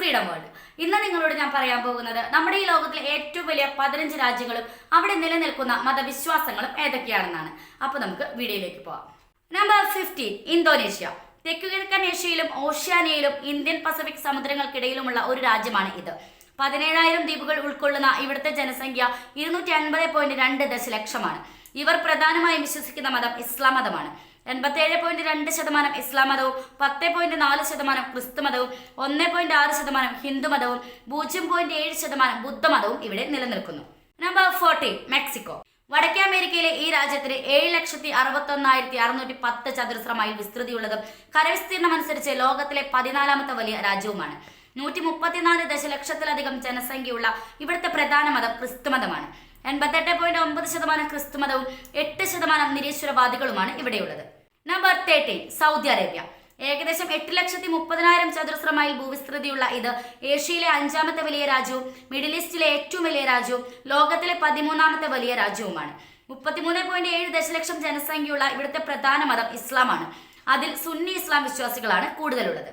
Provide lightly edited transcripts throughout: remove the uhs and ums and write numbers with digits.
Freedom world. ഇന്ന് നിങ്ങളോട് ഞാൻ പറയാൻ പോകുന്നത് നമ്മുടെ ഈ ലോകത്തിലെ ഏറ്റവും വലിയ 15 രാജ്യങ്ങളും അവിടെ നിലനിൽക്കുന്ന മതവിശ്വാസങ്ങളും ഏതൊക്കെയാണെന്നാണ്. അപ്പോൾ നമുക്ക് വീഡിയോയിലേക്ക് പോകാം. Number 15 Indonesia. തെക്കുകിഴക്കൻ ഏഷ്യയിലും ഓഷ്യാനിയയിലും ഇന്ത്യൻ പസഫിക് സമുദ്രങ്ങൾക്കിടയിലുമുള്ള ഒരു രാജ്യമാണ് ഇത്. 17,000 ദ്വീപുകൾ ഉൾക്കൊള്ളുന്ന ഇവിടുത്തെ ജനസംഖ്യ 250.2 ദശലക്ഷമാണ്. ഇവർ പ്രധാനമായും വിശ്വസിക്കുന്ന മതം ഇസ്ലാം മതമാണ്. 87.2% ഇസ്ലാം മതവും 10.4% ക്രിസ്തു മതവും 1.6% ഹിന്ദു മതവും 0.7% ബുദ്ധമതവും ഇവിടെ നിലനിൽക്കുന്നു. Number 14 Mexico. വടക്കേ അമേരിക്കയിലെ ഈ രാജ്യത്തിന് 7,61,610 ചതുരശ്ര മൈൽ വിസ്തൃതിയുള്ളതും കരവിസ്തീർണം അനുസരിച്ച് ലോകത്തിലെ 14ാമത്തെ വലിയ രാജ്യവുമാണ്. 134 ദശലക്ഷത്തിലധികം ജനസംഖ്യയുള്ള ഇവിടുത്തെ പ്രധാന മതം ക്രിസ്തു മതമാണ്. 88.9% ക്രിസ്തു മതവും 8% നിരീശ്വരവാദികളുമാണ് ഇവിടെയുള്ളത്. Number 13 Saudi Arabia. ഏകദേശം 8,30,000 ചതുരശ്ര മൈൽ ഭൂവിസ്തൃതിയുള്ള ഇത് ഏഷ്യയിലെ 5ാമത്തെ വലിയ രാജ്യവും മിഡിൽ ഈസ്റ്റിലെ ഏറ്റവും വലിയ രാജ്യവും ലോകത്തിലെ 13ാമത്തെ വലിയ രാജ്യവുമാണ്. 33.7 ദശലക്ഷം ജനസംഖ്യയുള്ള ഇവിടുത്തെ പ്രധാന മതം ഇസ്ലാമാണ്. അതിൽ സുന്നി ഇസ്ലാം വിശ്വാസികളാണ് കൂടുതലുള്ളത്.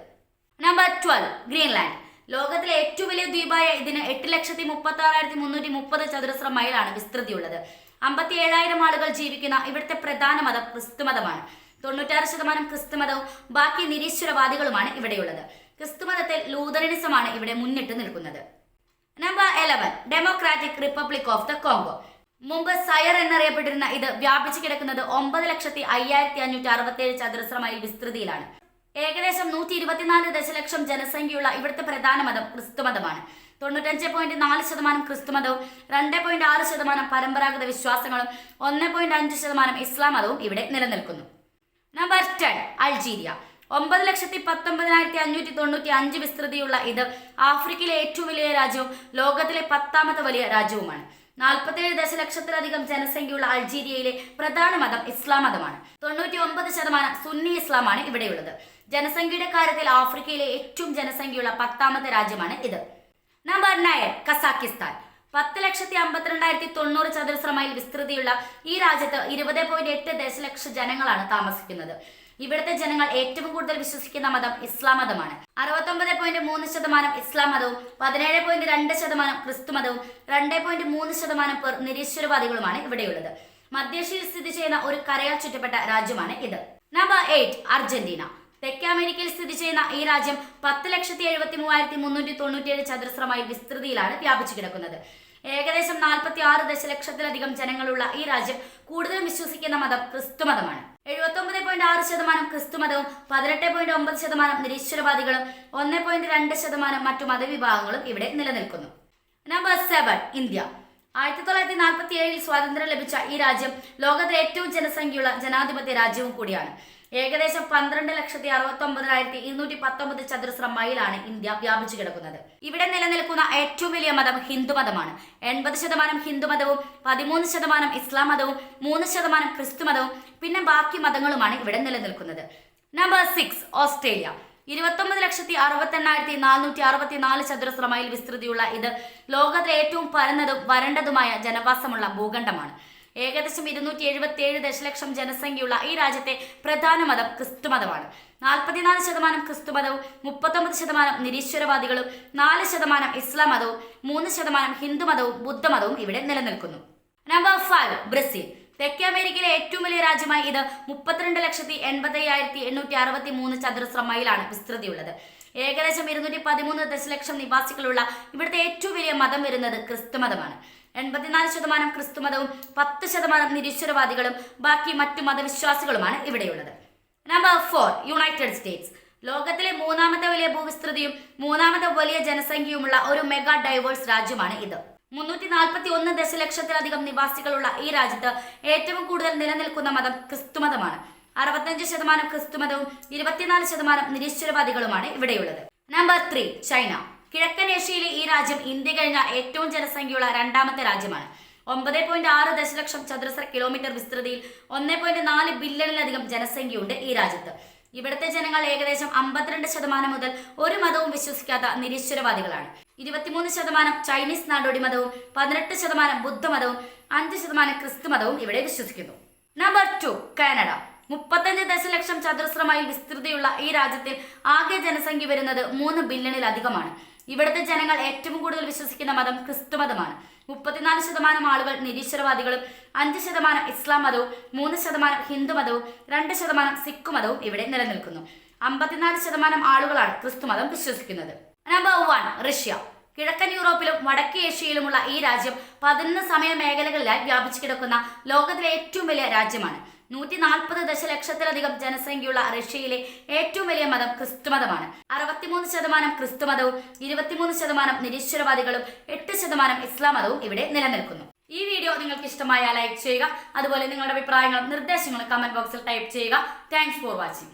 Number 12 Greenland. ലോകത്തിലെ ഏറ്റവും വലിയ ദ്വീപായ ഇതിന് 8,36,330 ചതുരശ്ര മൈലാണ് വിസ്തൃതിയുള്ളത്. 57,000 ആളുകൾ ജീവിക്കുന്ന ഇവിടുത്തെ പ്രധാന മതം ക്രിസ്തു മതമാണ്. 96% ക്രിസ്തു മതവും ബാക്കി നിരീശ്വരവാദികളുമാണ് ഇവിടെയുള്ളത്. ക്രിസ്തു മതത്തിൽ ലൂതറനിസമാണ് ഇവിടെ മുന്നിട്ട് നിൽക്കുന്നത്. Number 11 democratic republic of the Congo. മുമ്പ് സയർ എന്നറിയപ്പെട്ടിരുന്ന ഇത് വ്യാപിച്ചു കിടക്കുന്നത് 9,05,567 ചതുരശ്ര മൈൽ വിസ്തൃതിയിലാണ്. ഏകദേശം 124 ദശലക്ഷം ജനസംഖ്യയുള്ള ഇവിടുത്തെ പ്രധാന മതം ക്രിസ്തു മതമാണ്. 95.4% ക്രിസ്തു മതവും 2.6% പരമ്പരാഗത വിശ്വാസങ്ങളും 1.5% ഇസ്ലാം മതവും ഇവിടെ നിലനിൽക്കുന്നു. നമ്പർ 10 അൾജീരിയ. 9,19,595 വിസ്തൃതിയുള്ള ഇത് ആഫ്രിക്കയിലെ ഏറ്റവും വലിയ രാജ്യവും ലോകത്തിലെ 10ാമത്തെ വലിയ രാജ്യവുമാണ്. 47 ദശലക്ഷത്തിലധികം ജനസംഖ്യയുള്ള അൾജീരിയയിലെ പ്രധാന മതം ഇസ്ലാം മതമാണ്. 99% സുന്നി ഇസ്ലാമാണ് ഇവിടെയുള്ളത്. ജനസംഖ്യയുടെ കാര്യത്തിൽ ആഫ്രിക്കയിലെ ഏറ്റവും ജനസംഖ്യയുള്ള 10ാമത്തെ രാജ്യമാണ് ഇത്. Number 9 Kazakhstan. 10,52,90 ചതുരശ്ര മൈൽ വിസ്തൃതിയുള്ള ഈ രാജ്യത്ത് 20.8 ദശലക്ഷം ജനങ്ങളാണ് താമസിക്കുന്നത്. ഇവിടുത്തെ ജനങ്ങൾ ഏറ്റവും കൂടുതൽ വിശ്വസിക്കുന്ന മതം ഇസ്ലാം മതമാണ്. 69.3% ഇസ്ലാം മതവും 17.2% ക്രിസ്തു മതവും 2.3% പേർ നിരീശ്വരവാദികളുമാണ് ഇവിടെയുള്ളത്. മധ്യേഷ്യയിൽ സ്ഥിതി ചെയ്യുന്ന ഒരു കരയാൽ ചുറ്റപ്പെട്ട രാജ്യമാണ് ഇത്. Number 8 Argentina. തെക്കേ അമേരിക്കയിൽ സ്ഥിതി ചെയ്യുന്ന ഈ രാജ്യം 10,73,397 ചതുരശ്ര മൈൽ വിസ്തൃതിയിലാണ് വ്യാപിച്ചു കിടക്കുന്നത്. ഏകദേശം 46 ദശലക്ഷത്തിലധികം ജനങ്ങളുള്ള ഈ രാജ്യം കൂടുതലും വിശ്വസിക്കുന്ന മതം ക്രിസ്തു മതമാണ്. 79.6% ക്രിസ്തു മതവും 18.9% നിരീശ്വരവാദികളും 1.2% മറ്റു മതവിഭാഗങ്ങളും ഇവിടെ നിലനിൽക്കുന്നു. Number 7 India. 1947 സ്വാതന്ത്ര്യം ലഭിച്ച ഈ രാജ്യം ലോകത്തിലെ ഏറ്റവും ജനസംഖ്യയുള്ള ജനാധിപത്യ രാജ്യവും കൂടിയാണ്. ഏകദേശം 12,69,219 ചതുരശ്ര മൈലാണ് ഇന്ത്യ വ്യാപിച്ചു കിടക്കുന്നത്. ഇവിടെ നിലനിൽക്കുന്ന ഏറ്റവും വലിയ മതം ഹിന്ദു മതമാണ്. 80% ഹിന്ദു മതവും 13% ഇസ്ലാം മതവും 3% ക്രിസ്തു മതവും പിന്നെ ബാക്കി മതങ്ങളുമാണ് ഇവിടെ നിലനിൽക്കുന്നത്. Number 6 Australia. 29,68,464 ചതുരശ്ര മൈൽ വിസ്തൃതിയുള്ള ഇത് ലോകത്തിലെ ഏറ്റവും പരന്നതും വരണ്ടതുമായ ജനവാസമുള്ള ഭൂഖണ്ഡമാണ്. ഏകദേശം 277 ദശലക്ഷം ജനസംഖ്യയുള്ള ഈ രാജ്യത്തെ പ്രധാന മതം ക്രിസ്തു മതമാണ്. 44% ക്രിസ്തു മതവും 39% നിരീശ്വരവാദികളും 4% ഇസ്ലാം മതവും 3% ഹിന്ദു മതവും ബുദ്ധമതവും ഇവിടെ നിലനിൽക്കുന്നു. Number 5 Brazil. തെക്കേ അമേരിക്കയിലെ ഏറ്റവും വലിയ രാജ്യമായി ഇത് 32,85,863 ചതുരശ്ര മൈലാണ് വിസ്തൃതിയുള്ളത്. ഏകദേശം 213 ദശലക്ഷം നിവാസികളുള്ള ഇവിടുത്തെ ഏറ്റവും വലിയ മതം വരുന്നത് ക്രിസ്തു മതമാണ്. 84% ക്രിസ്തു മതവും 10% നിരീശ്വരവാദികളും ബാക്കി മറ്റു മതവിശ്വാസികളുമാണ് ഇവിടെയുള്ളത്. Number 4 United States. ലോകത്തിലെ 3ാമത്തെ വലിയ ഭൂവിസ്തൃതിയും 3ാമത്തെ വലിയ ജനസംഖ്യയുമുള്ള ഒരു മെഗാ ഡൈവേഴ്സ് രാജ്യമാണ് ഇത്. 341 ദശലക്ഷത്തിലധികം നിവാസികളുള്ള ഈ രാജ്യത്ത് ഏറ്റവും കൂടുതൽ നിലനിൽക്കുന്ന മതം ക്രിസ്തു മതമാണ്. 65% ക്രിസ്തു മതവും 24% നിരീശ്വരവാദികളുമാണ് ഇവിടെയുള്ളത്. Number 3 China. കിഴക്കൻ ഏഷ്യയിലെ ഈ രാജ്യം ഇന്ത്യ കഴിഞ്ഞ ഏറ്റവും ജനസംഖ്യയുള്ള 2ാമത്തെ രാജ്യമാണ്. 9.6 ദശലക്ഷം ചതുരശ്ര കിലോമീറ്റർ വിസ്തൃതിയിൽ 1.4 ബില്യണിലധികം ജനസംഖ്യയുണ്ട് ഈ രാജ്യത്ത്. ഇവിടുത്തെ ജനങ്ങൾ ഏകദേശം 52% മുതൽ ഒരു മതവും വിശ്വസിക്കാത്ത നിരീശ്വരവാദികളാണ്. 23% ചൈനീസ് നാടോടി മതവും 18% ബുദ്ധമതവും 5% ക്രിസ്തു മതവും ഇവിടെ വിശ്വസിക്കുന്നു. Number 2 Canada. 35 ദശലക്ഷം ചതുരശ്ര മൈൽ വിസ്തൃതിയുള്ള ഈ രാജ്യത്തിൽ ആകെ ജനസംഖ്യ വരുന്നത് 3 ബില്യണിലധികമാണ്. ഇവിടുത്തെ ജനങ്ങൾ ഏറ്റവും കൂടുതൽ വിശ്വസിക്കുന്ന മതം ക്രിസ്തുമതമാണ്. 34% ആളുകൾ നിരീശ്വരവാദികളും 5% ഇസ്ലാം മതവും 3% ഹിന്ദു മതവും 2% സിഖ് മതവും ഇവിടെ നിലനിൽക്കുന്നു. 54% ആളുകളാണ് ക്രിസ്തുമതം വിശ്വസിക്കുന്നത്. Number 1 Russia. കിഴക്കൻ യൂറോപ്പിലും വടക്കേ ഏഷ്യയിലുമുള്ള ഈ രാജ്യം 11 സമയ മേഖലകളിലായി വ്യാപിച്ചു കിടക്കുന്ന ലോകത്തിലെ ഏറ്റവും വലിയ രാജ്യമാണ്. 140 ദശലക്ഷത്തിലധികം ജനസംഖ്യയുള്ള റഷ്യയിലെ ഏറ്റവും വലിയ മതം ക്രിസ്തുമതമാണ്. 63% ക്രിസ്തുമതവും 23% നിരീശ്വരവാദികളും 8% ഇസ്ലാം മതവും ഇവിടെ നിലനിൽക്കുന്നു. ഈ വീഡിയോ നിങ്ങൾക്ക് ഇഷ്ടമായാൽ ലൈക്ക് ചെയ്യുക. അതുപോലെ നിങ്ങളുടെ അഭിപ്രായങ്ങളും നിർദ്ദേശങ്ങളും കമന്റ് ബോക്സിൽ ടൈപ്പ് ചെയ്യുക. Thanks for watching.